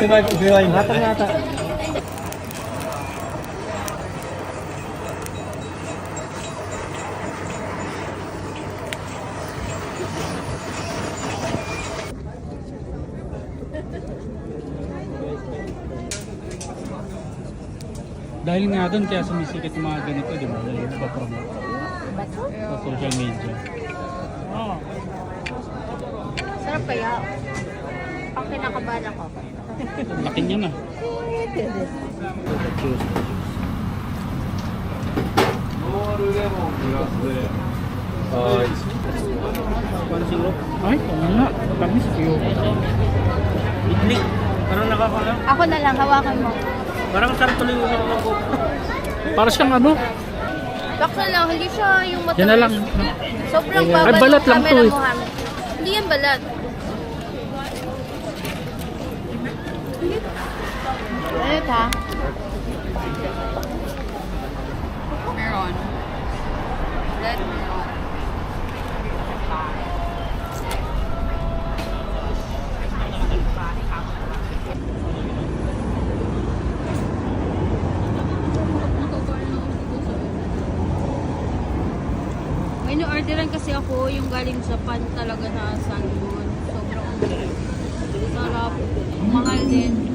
Ubay yung hatang nata. Dahil nga doon kaya sumisikat yung mga ganito, di ba? Dahil ipapromote sa social media. Oo. Sarap kaya. Pag kinakabahan ako. Laki niya na. Ay, kung nga. Tamis yun. Idli. Parang nakakalang. Ako na lang, hawakan mo. Parang sarap tuloy yung usaw ko. Para siyang ano? Baksa lang, hindi siya yung matamis. Yan na lang. Sobrang Ay, babad balat lang to eh. Hindi yan balat. Balat ha? Meron. Red meron. May na-orderan kasi ako yung galing Japan talaga na salmon. Sobrang sarap. Mahal din.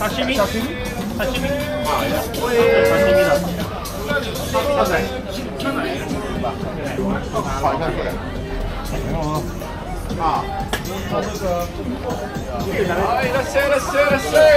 Sashimi? Sashimi? Sashimi? Sashimiだ。はい、いらっしゃいいらっしゃいいらっしゃい。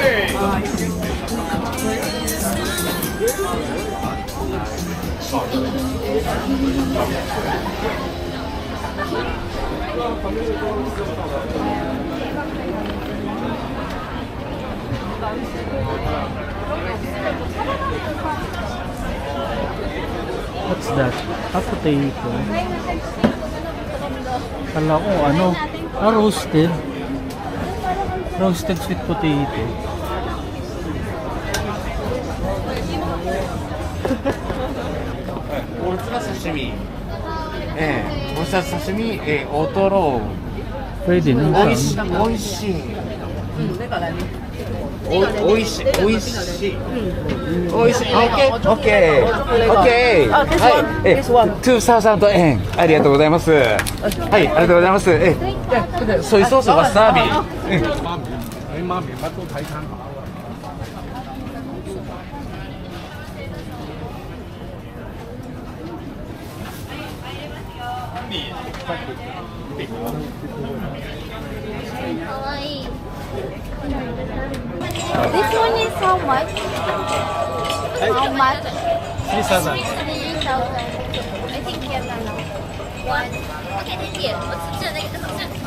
What's that? A potato. Kala ko ano? Roasted. Roasted sweet potato.こっちが刺身。こっちは刺身、大トロ。 Pwede na. おいしい。おいしい。おいしい。おいしい。おいしい。オッケー。オッケー。オッケー。はい。2,000円。ありがとうございます。はい、ありがとうございます。ソイソース、わさび。媽咪乜都睇參考啊！かわいい。This one is how much? How much? 3,000。I think yan na lang. One. Okay, thank you.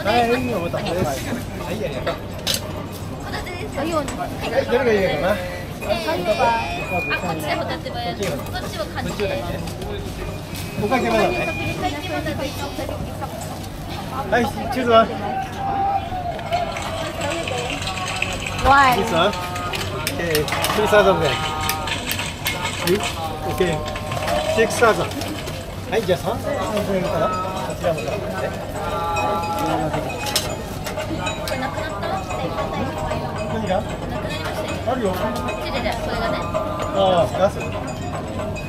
はい、お待たせです。はい、ありがとう。 Ayun. どれがいいかな？こっちでホタテもやる。こっちはカニで。おかけまだね。はい、チーズは？ One. This one? Okay, 3,000円。はい、OK。6,000。はい、じゃあ3,000円かな？こちらもからね。なくなった何が？なくなりましたよ。あるよ。これがね。ああ、ガス。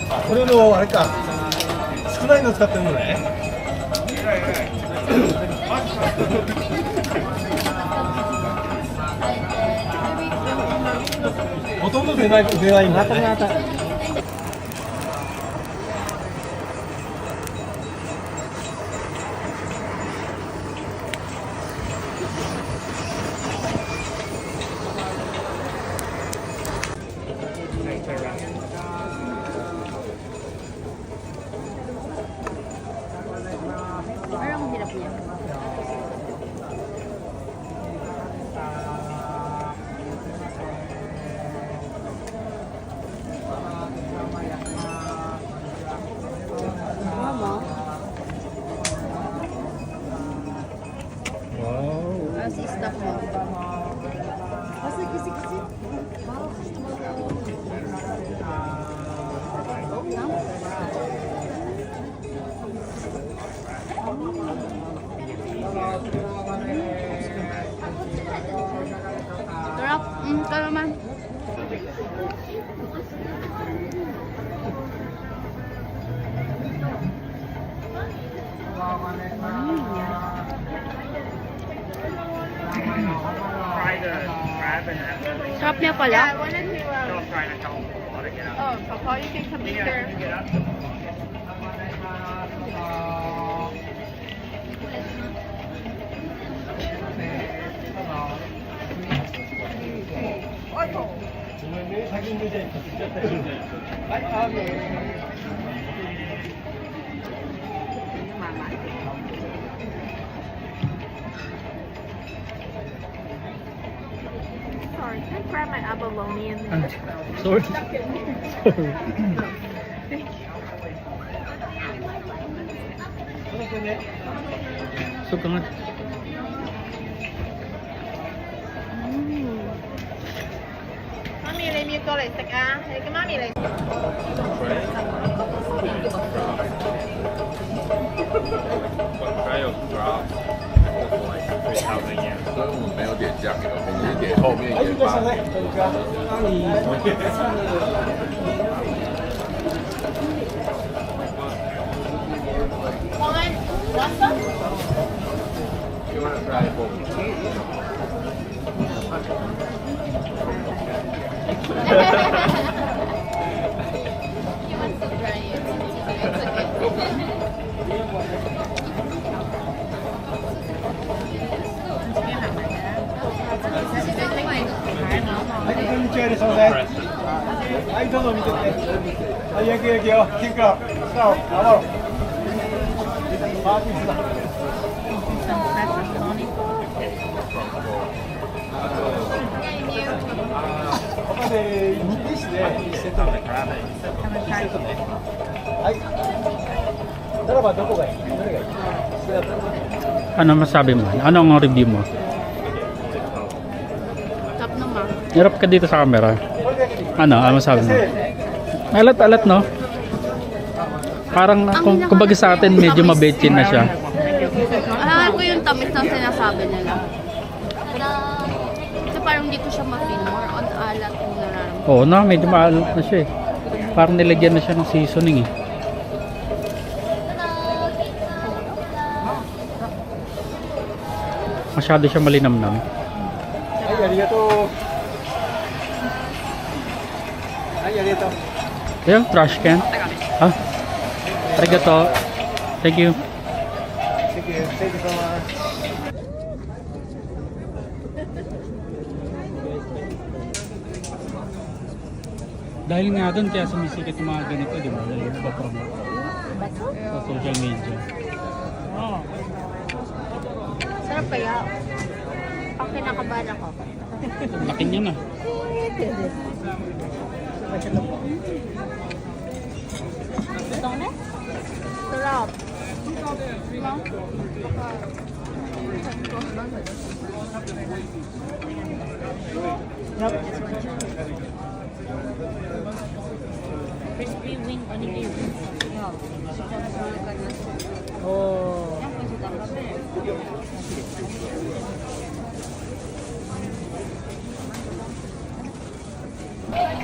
あ、これのあれか。少ないの使ってるのね。ほとんど出ないんだね。Parang hirap niya. sarap mo. Kasi kisi-kisi. Sarap. Ito naman. Sarap niya pala. Oh, Papa, you take some picture. 사진 주제. Sorry, can I grab my abalone in Ano? there? Sorry. So ka nga. Mommy, lấy miếng câu lại sạch á. Lấy cái mommy lại. 所以我们没有点酱油，我们是点后面研发的。You want to try it for me? 아이, 저도 밑에. 아, 여기요. 킹크럽. 스타워. 나와로. 아, 있어. 네, 이 시대. 이 세트네. 세트네. 아이. 따라봐, 몇 거가 있어? Ano masabi mo? Ano ang review mo? Sarap naman. Hirap ka dito sa camera. Ano masabi mo? Alat-alat, no? Parang kumbaga sa atin medyo mabetchin na siya. Alam ko yung tamis ng sinasabi nila. Kasi parang hindi ko siya ma-feel. More on alat yung nararamdaman. Oo na, medyo maalat na siya eh. Parang nilagyan na siya ng seasoning eh. Masyado siya malinamnam. Ay, arigato. Ay, arigato. Ayun, trash can. Ah, arigato. Thank you. Sige, thank you so much. Dahil nga doon kaya sumisikat yung mga ganito, di ba? Dahil ipapromote sa social media. Sarap kaya. Pag kinakabahan ako. Laki niya na. Ito na? Sarap. Crispy wing onigiri. Oh.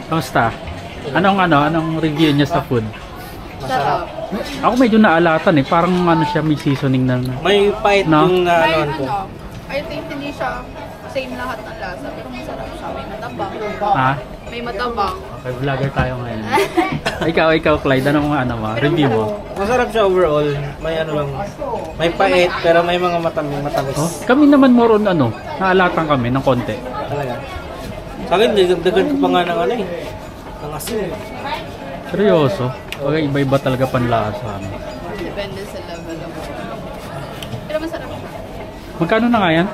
Kamusta? Anong review niya sa food? Sarap. Ako medyo naalatan eh, parang ano siya, may seasoning na. May pait No? yung May ano ko. I think hindi siya same lahat ng lasa. Pero masarap siya. May matabang. Ha? May matabang. Okay, vlogger tayo ngayon. ikaw Clyde, anong review mo? Masarap siya overall. May ano lang. May pait pero may mga matamis. Oh, kami naman more on naalatan kami ng konti. Talaga. Sa akin, dagdagan ko pa nga ng ano eh. Ng asin. Seryoso. Okay, iba-iba talaga panlasa. Depende sa level of. Pero masarap siya. Magkano na nga yan?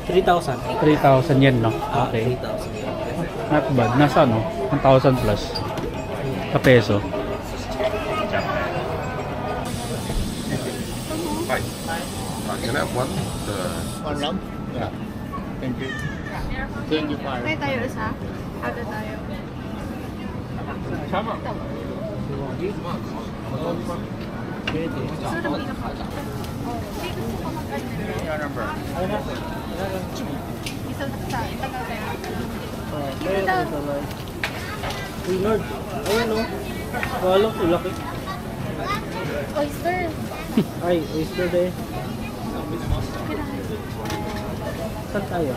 3,000. 3,000 yen, no? Okay. 3,000. Not bad. Nasa 1,000 plus. Ka peso. Hi. Can I have one? One lamb? Yeah. Thank you. Thank you, Par. Tayo tayo isa. Ada tayo. Isa sa tagal tayo. Uy, Lord. Ayun, no? Wala ko, laki. Oyster. Ay, oyster day. Saan tayo?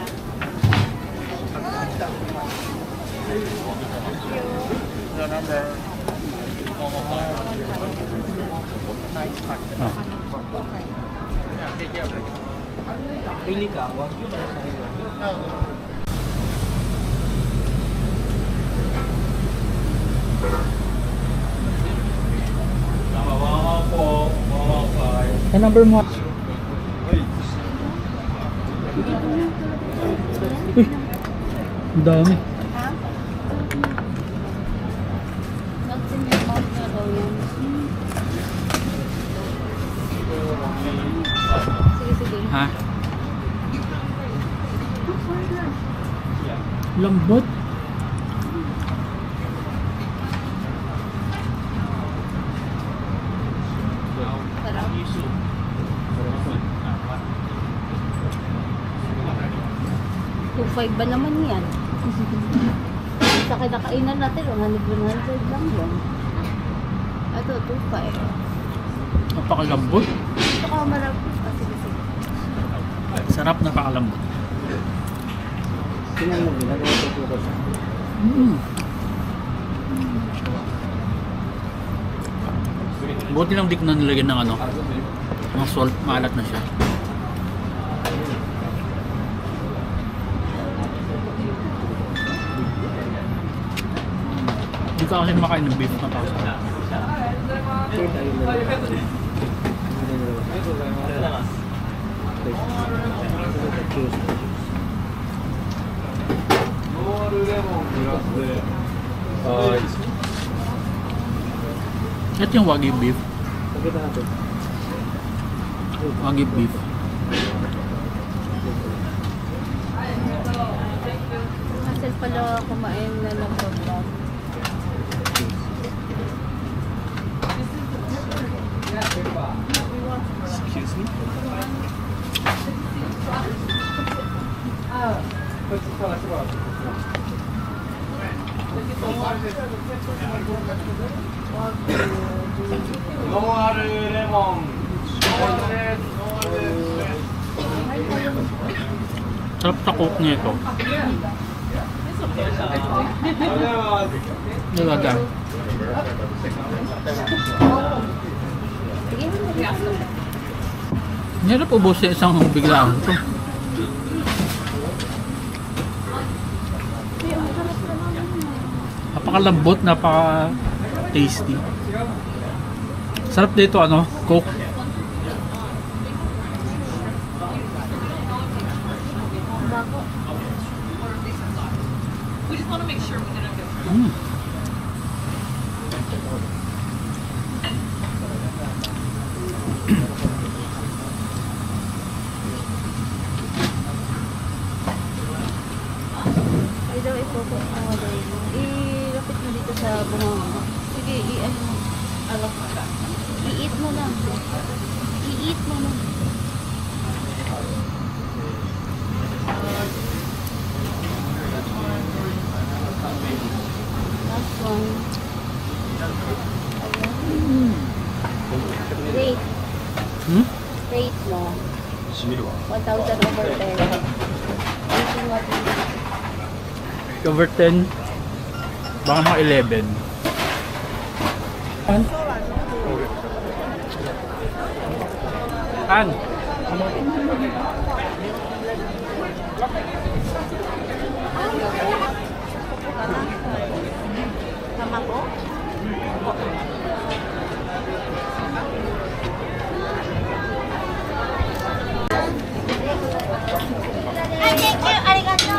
Ah. Pili ka, wag yun para sa iyo. Ang number mo? Uy, ang dami. Nuts in your mouth na daw yan. Sige, sige. Ha? Lambot. Sarap. $2.5 ba naman yan? Sa kinakainan natin, 100 lang yan. Ito, $2.5. Napakalambot. Ito ka marap. Ah, sige, sige. Sarap, napakalambot. Tingnan mo, ginagawa ko siya. Buti lang di ko na nilagyan ng ano, ng salt, maalat na siya. Hindi ka kasi makain ng beef na pasta. Ito yung wagyu beef. Pakita natin. Wagyu beef. Hassle pala kumain na ng vlog. Excuse me? Sarap sa cook niya ito. Talaga. Hirap ubos sa isang biglaan ito. Napakalambot, napaka-tasty. Sarap dito ano, coke. Mm. Ay daw i-focus mo daw. I-lapit mo dito sa bunganga. Sige, i-ano mo. Alak. I-eat mo lang. I-eat mo lang. Last one. Ayan. Rate. Hmm? Rate mo. 1,000 over 10. Rating what you do. Over 10. Baka mga 11. An? Tama ko? Hi, thank you. Arigato.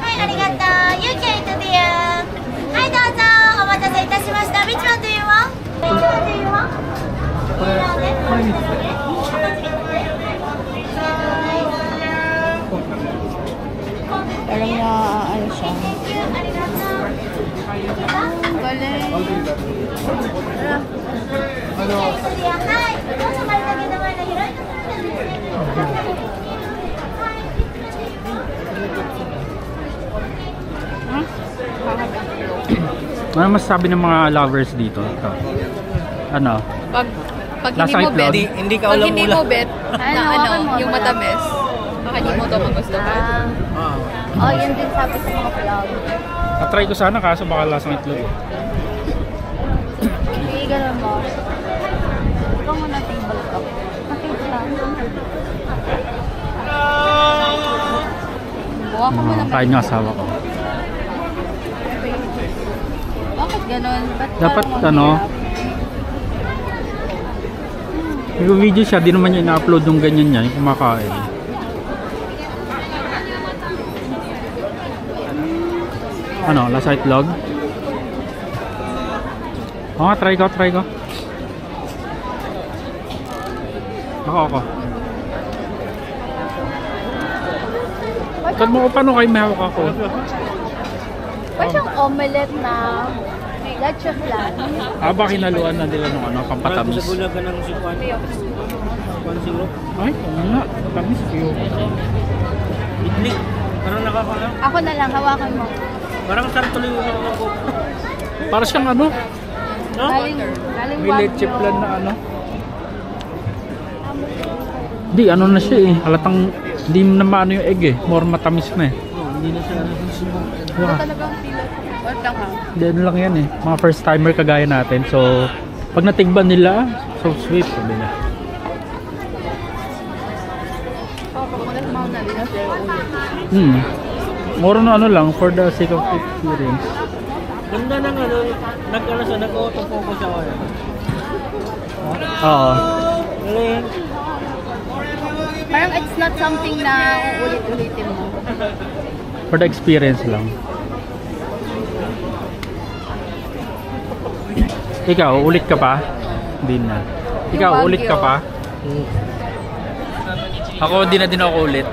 Hi, arigato. You can eat there. Hi, どうぞ。お待たせいたしました。Which one do you want? Which one do you want? これね。これね。Galing. はい、どうぞ丸竹の前の広いところなんですね。 Ano masasabi ng mga lovers dito? Ito. Ano? Pag Lasa hindi mo itlog? bet, Hindi ka pag hindi mo ulam-ulam. bet na Hawakan mo, yung wala. matamis, baka hindi mo ito magustuhan. Oh, yun din sabi sa mga vlog. Na-try ko sana kaso baka lasang itlog. Sige, ganun mo. Ikaw mo na table talk. Matable lang. Buha ko mo lang. Kain yung asawa ko. Bakit ganun? Ba't Dapat parang ano, mahirap? nag-video siya, di naman niya ina-upload yung ganyan niya, yung kumakain. Ano, lasa itlog? Oo, try ko. Ako. Tignan mo ko paano kayo may hawak ako. Ba't yung omelette na leche flan? Baka kinaluan na nila ng ano, pampatamis. Bulaga ng sikwan. Ay, oo nga, tamis yun. Idli. Parang nakakalam. Ako na lang, hawakan mo. Parang sartuloy yung ako. Para siyang ano, Galing may leche flan na ano. Di, ano na siya eh. Halatang hindi na maano yung egg eh. More matamis na eh. Hindi na siya nasusubo. Diba? Talagang pila. Wait lang ha. Hindi, ano lang yan eh. Mga first timer kagaya natin. So, pag natigban nila, so sweet. Sabi niya. More na ano lang for the sake of experience. Ganda ng ano, nag-auto-focus ako. Oo. Galing. Parang it's not something na uulit-ulitin mo. For the experience lang. Ikaw, ulit ka pa? Hindi na. Ikaw, Yung ulit ka Baguio. pa? Ako, hindi na din ako ulit.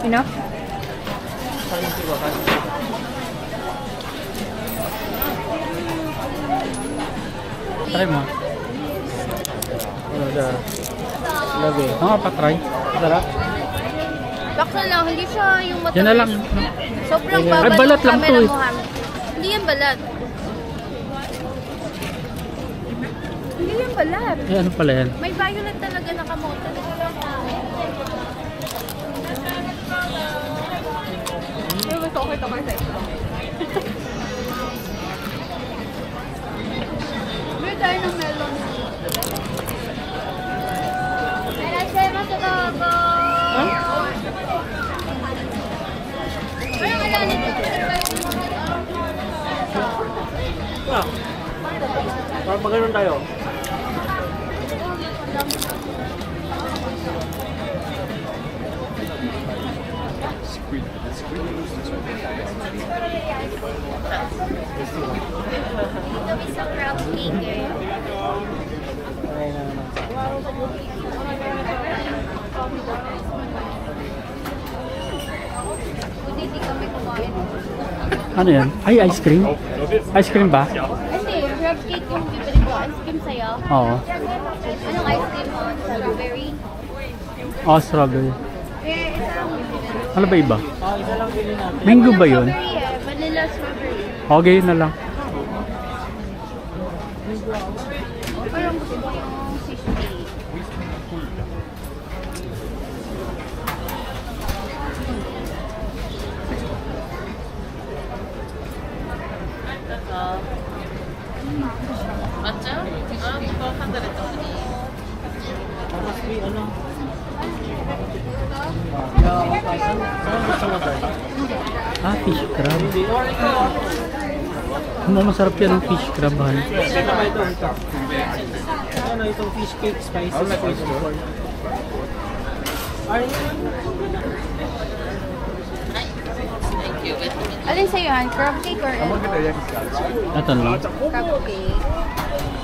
Enough? Try mo. Ano na? Lagi. Oo, pa-try. Sarap. Baksa lang, hindi siya yung matamis. Yan na lang. Sobrang Ay, baba balat ng lang to camera eh. mo, Han. Hindi yan balat. Hindi yan balat. Eh, ano pala yan? May violet talaga na kamote. Pero gusto ko ito kasi. May tayo ng melon. Para magano'n tayo. Ito may sa crab cake eh. Buti di kami kumain. Ano yan? Ay, ice cream? Ice cream ba? Hindi, crab cake yung bibili ko. Ice cream sa'yo. Oo. Anong ice cream mo? Strawberry? Oh, strawberry. Eh, isa lang bibili. Ano ba iba? Isa lang pili natin. Mango ba yun? Strawberry eh. Vanilla strawberry. Okay, yun na lang. Parang gusto ko yung fish cake. Ah, fish crab. Masarap yan ang fish crab. Han. Ano itong fish cake spices poison corn. Alin sa'yo yan? Crab cake or Ito lang. crab cake?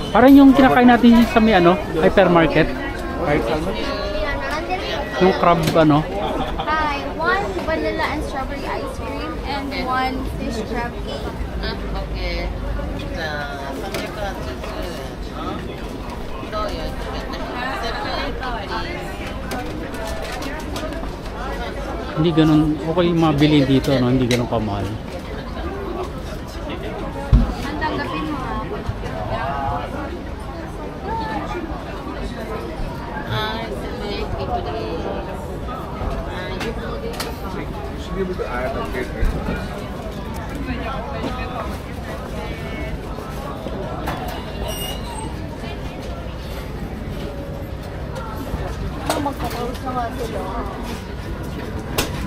Parang yung kinakain natin sa may hypermarket. Yung crab Hi, one vanilla and strawberry ice cream and one fish crab cake. Hindi ganun, okay yung mabili dito, hindi ganun kamahal. Ang tanggapin mo ha? should be able to add a bit. Magka-close na nga sila.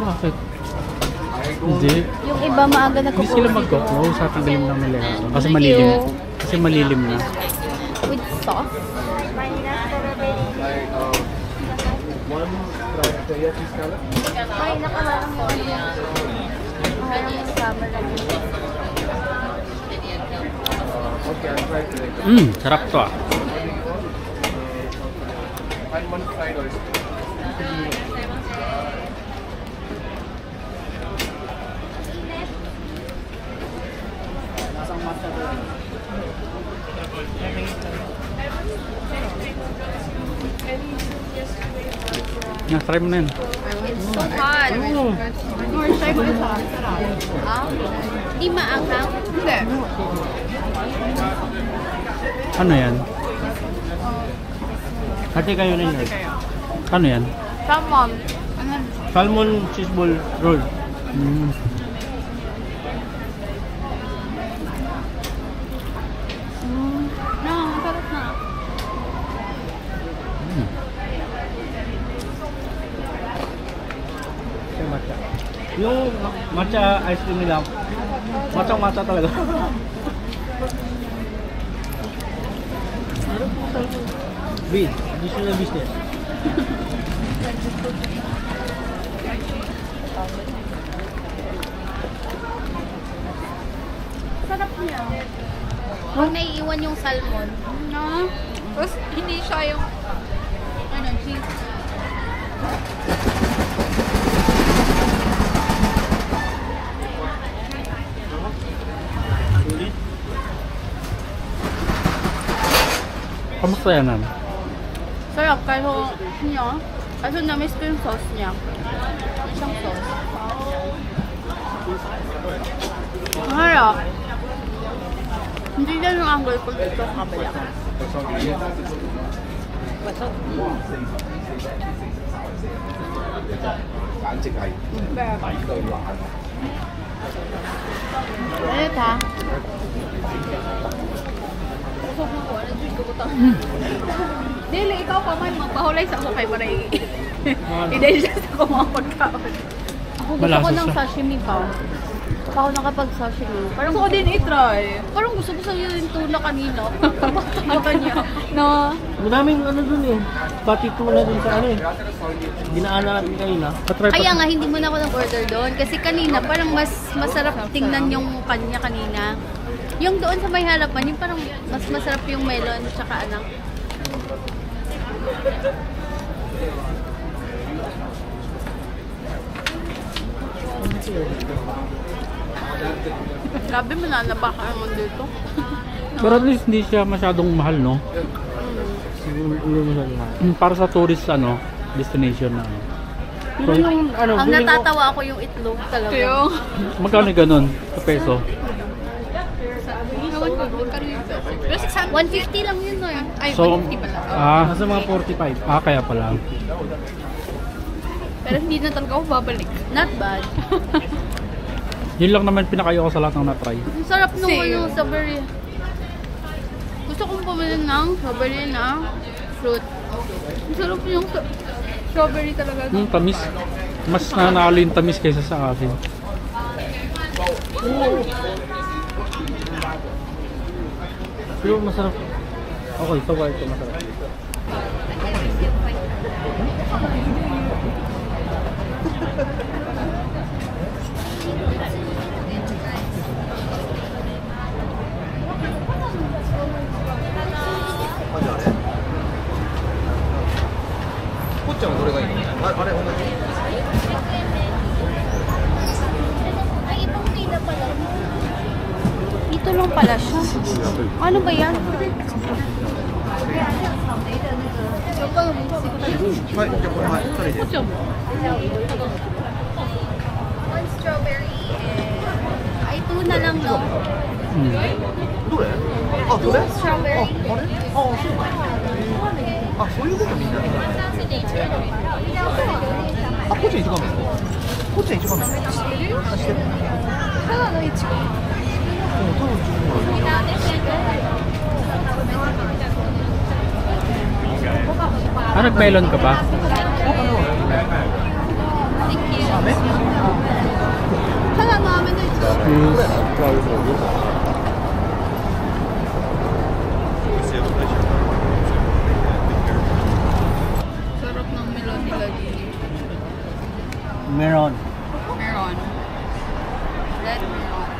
Bakit? Hindi. Yung iba maaga Hindi nagko-close sila dito. mag-close sa tanggalin ng nila. Kasi Thank malilim. you. Kasi malilim na. With sauce? Ay, nakaharang mo. Nakaharang mo sa camera. Sarap to ah. Try mo na yun. It's so hot. More try mo sa sarap. Ah? Di maanghang? Hindi. Ano yan? Hati kayo na yun. Ano yan? Salmon. Salmon cheese ball roll. No, sarap na. Yung matcha ice cream nila, matcha talaga. Additional business. Sarap niya. Huwag naiiwan yung salmon. No? Tapos, hindi siya yung, cheese. Kamusta yan nan? Sarap, kaso na-miss ko yung sauce niya. Yung siyang sauce. Harap. Hindi yan yung angle ko dito sa kabila. Ulit ha. Dili, ikaw pa man, magpahulay sa ako kay Maray. Hindi siya sa kumang pagkaon. Ako gusto ko ng sashimi pa. Pa ako nakapag-sashimi. Parang Gusto ko din i-try. Parang gusto ko sa'yo yung tuna kanina. Ano kanya? No. Madaming dun eh. Pati tuna dun sa dinaanan natin kanina. Kaya nga, hindi mo na ako nag-order doon. Kasi kanina, parang mas masarap tingnan yung kanya kanina. Yung doon sa may harapan, yung parang mas masarap yung melon tsaka Grabe, mananaba ka naman dito. Pero at least hindi siya masyadong mahal, no? Para sa tourist, destination na. Pero yung Ang natatawa ako yung itlog talaga. Yung, Magkano ganun? Sa peso? ewan ko, magkano yung peso. Pero 150 lang yun, no? Ay, So, 150 pala. nasa mga 45. kaya pala. Pero hindi na talaga ako babalik. Not bad. Yun lang naman pinakayo ko sa lahat ng na-try. Ang sarap nung Same. strawberry. Gusto kong pumili ng strawberry na fruit. Ang sarap yung strawberry talaga. Tamis. Mas nanalo yung tamis kaysa sa akin. Pero masarap. Okay, ito ba ito masarap? Dito lang pala siya. Ano ba yan? One strawberry and Ay, ito na lang, no? strawberry. あ、そういうことみんな。あ、こっち一番目。こっち一番目。してる。ただの一番目。Ah, nag-melon ka ba? Sarap ng melon nila dito. 메론. Meron. Red melon.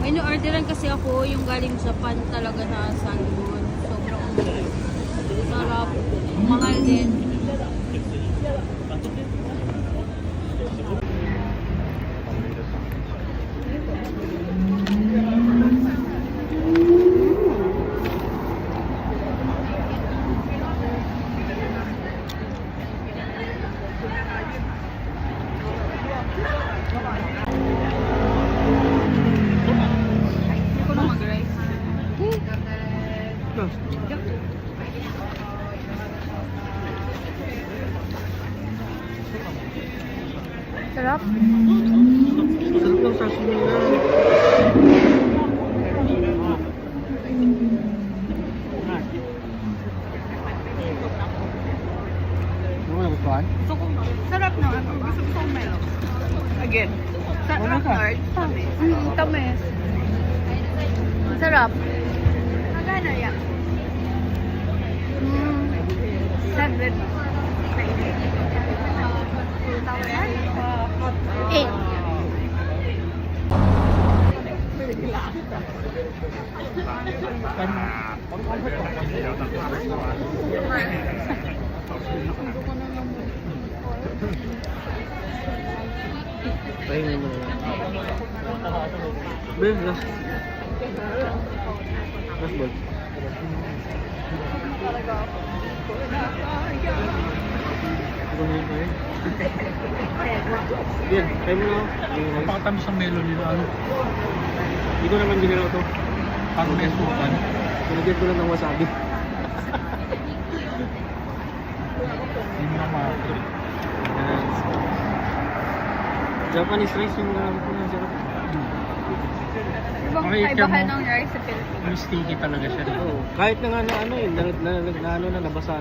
May no-orderan kasi ako yung galing Japan talaga na salmon. Sobrang sarap. Mahal din. Hindi ko na mag-rice. Sarap. Sarap ng sashimi na. Ano mo nagustuhan? Gusto ko, sarap na. Gusto ko melon. Again. Sarap hard. Tamis. Tamis. Sarap. Magana yan. 7. Eh. Kainin mo na. Ben, last. Last ball. Kumain ka rin. Ben, kain mo na. Napakatamis ang melon nila. Ano? Hindi ko naman ginalaw to. Parang may sukan. Sinagyan ko lang ng wasabi. Hindi mo na makakit. Japanese rice yung naramit ko na sarap. Ibang Makikita kaibahan mo. ng rice sa Pilipinas. May sticky talaga siya. Oo. Kahit na nga na ano yun, na nabasa na.